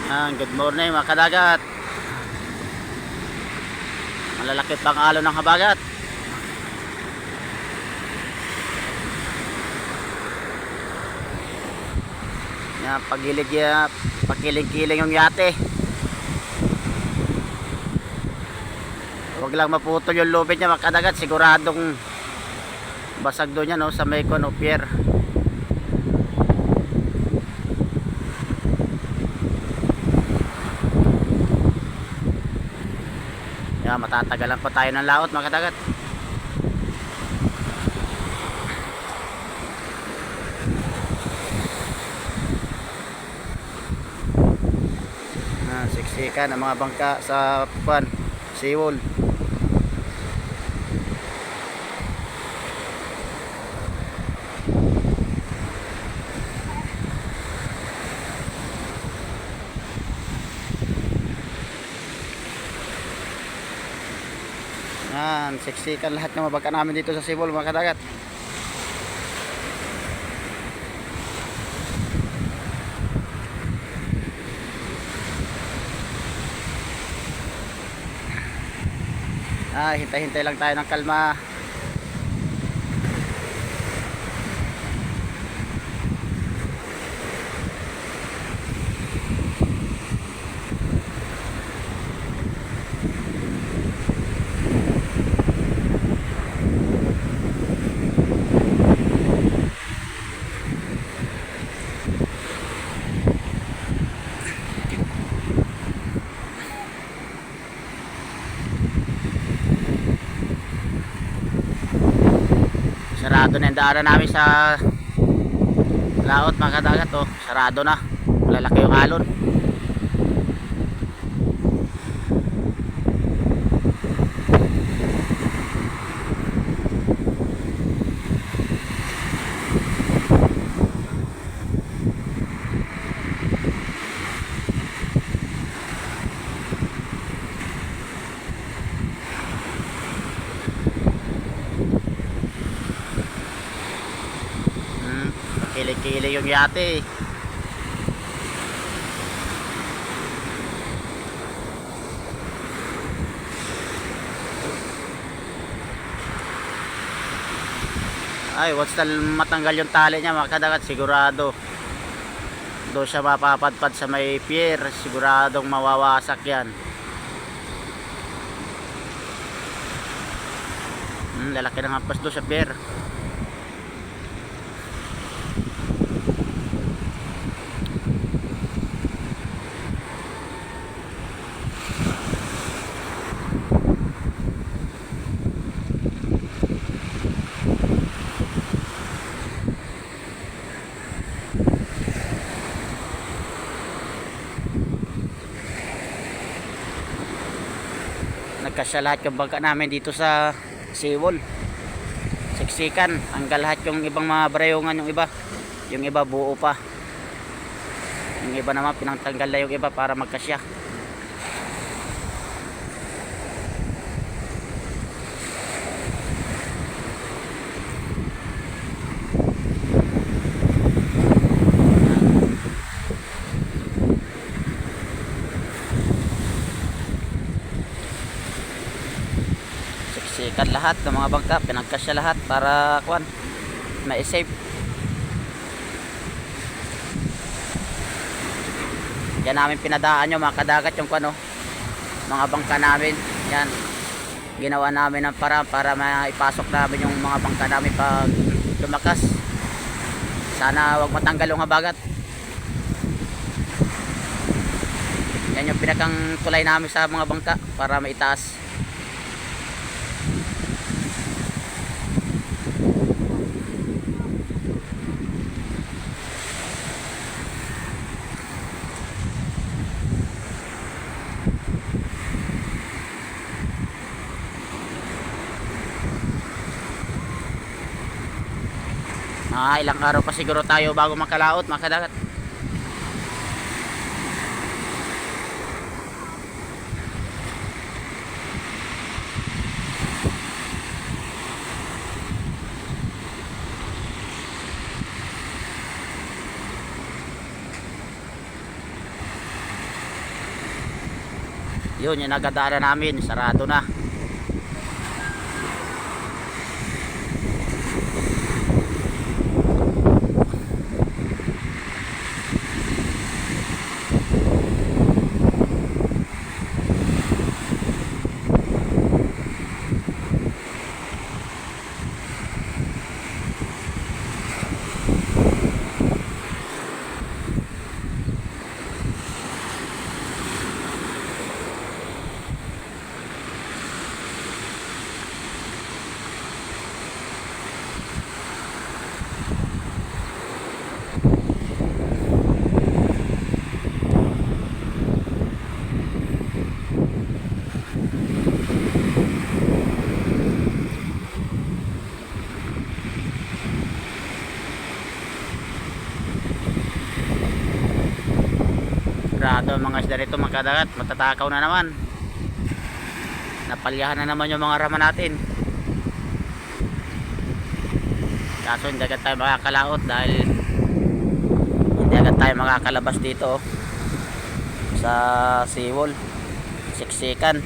Good morning mga kadagat. Malalaki pang alon ng habagat. Yan, pagiling-kiling yung yate. Huwag lang maputol yung lubid niya mga kadagat. Siguradong basag doon yan, no, sa may pier. Yan, matatagalan pa tayo ng laot mga kadagat. Siksikan ang mga bangka sa seawall. Siksikan lahat ng mga bangka namin dito sa seawall mga kadagat. Hintay-hintay lang tayo ng kalma. Sarado na yung daanan namin sa laot mga kadagat, oh. Sarado na, malalaki yung alon. Kilig-kilig yung yate. Once na matanggal yung tali niya mga kadagat, sigurado doon siya mapapadpad sa may pier. Siguradong mawawasak yan. Lalaki ng hampas doon sa pier. Nagkasya lahat yung bangka namin dito sa seawall. Siksikan, hanggang lahat yung ibang mga barayungan, yung iba buo pa, yung iba naman pinangtanggal na yung iba para magkasya. Siksikan lahat ng mga bangka, pinagkasya lahat para ma-save. Yan namin pinadaan yung mga kadagat yung mga bangka namin. Yan, ginawa namin ng para maipasok namin yung mga bangka namin pag lumakas. Sana wag matanggal yung habagat. Yan yung pinakang tulay namin sa mga bangka para maitaas. Ilang araw pa siguro tayo bago makalaot mga kadagat. Yun yung nagadaanan namin, sarado na. Grado mga isda rito mga kadagat, matatakaw na naman. Napalyahan na naman yung mga rama natin. Kaso hindi agad tayo makakalaot dahil hindi agad tayo makakalabas dito sa seawall. Siksikan.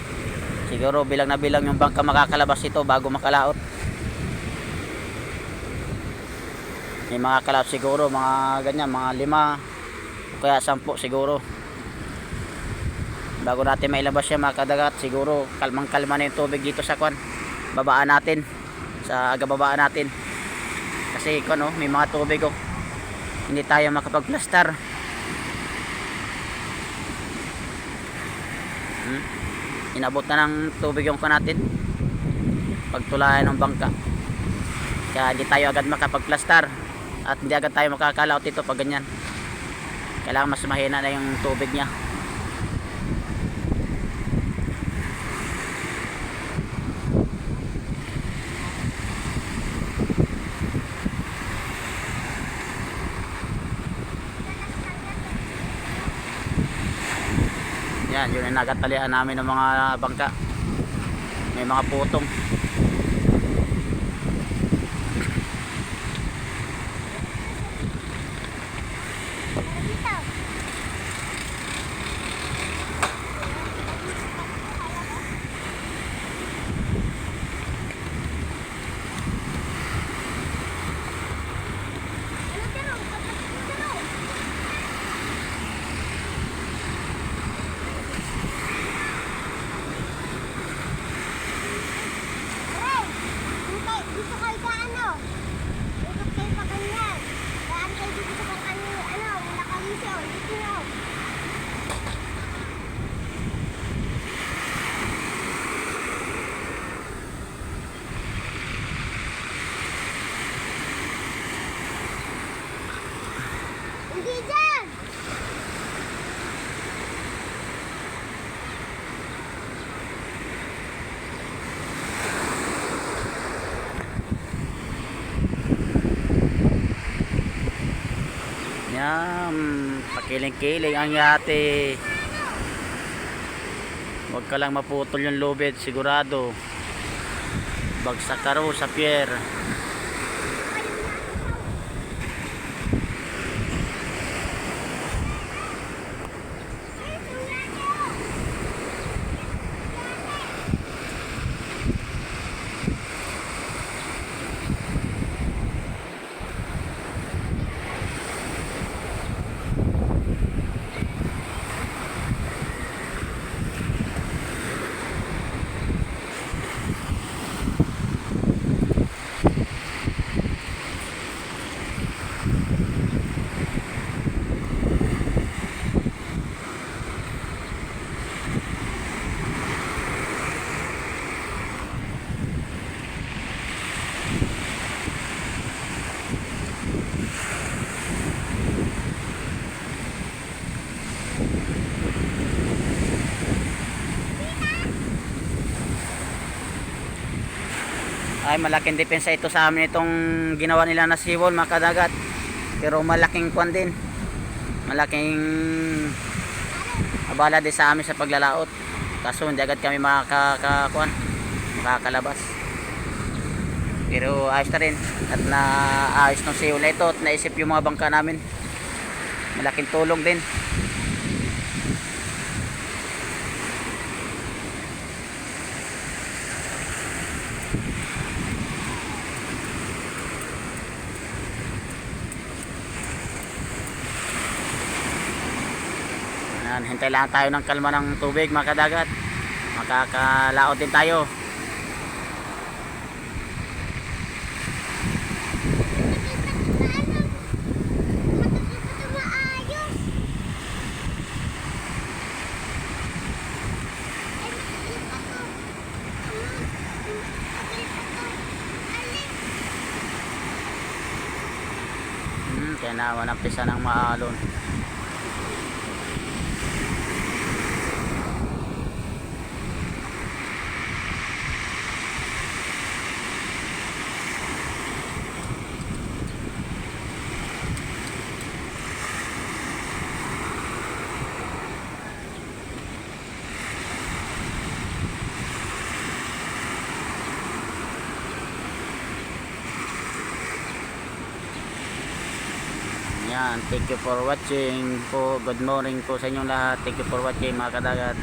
Siguro bilang na bilang yung bangka makakalabas ito bago makalaot. May mga kalaot siguro, mga ganyan, mga 5 kaya 10 siguro. Bago natin mailabas siya mga kadagat, siguro kalmang kalma na yung tubig dito sa kwan. Babaan natin, sa agababaan natin. Kasi may mga tubig hindi tayo makapagplastar. Inabot na ng tubig yung kwan natin pagtulayan ng bangka. Kaya hindi tayo agad makapagplastar at hindi agad tayo makakalaot ito pag ganyan. Kailangan mas mahina na yung tubig niya. Yan, yun ang nagatalian namin ng mga bangka. May mga putong. Yan, pakiling-kiling ang yate. Huwag ka lang maputol yung lubid, sigurado. Bagsak ka raw sa pier. Ay, malaking depensa ito sa amin itong ginawa nila na seawall mga kadagat. Pero malaking kwan din, malaking abala din sa amin sa paglalaot. Kaso hindi agad kami makakalabas. Pero ayos na rin at naayos ng seawall na ito at naisip yung mga bangka namin. Malaking tulong din. Yan, hintay lang tayo ng kalma ng tubig mga kadagat. Makakalaot din tayo. Kaya na manampisa ng maalon. Yan, thank you for watching po. Good morning po sa inyong lahat. Thank you for watching mga kadagat.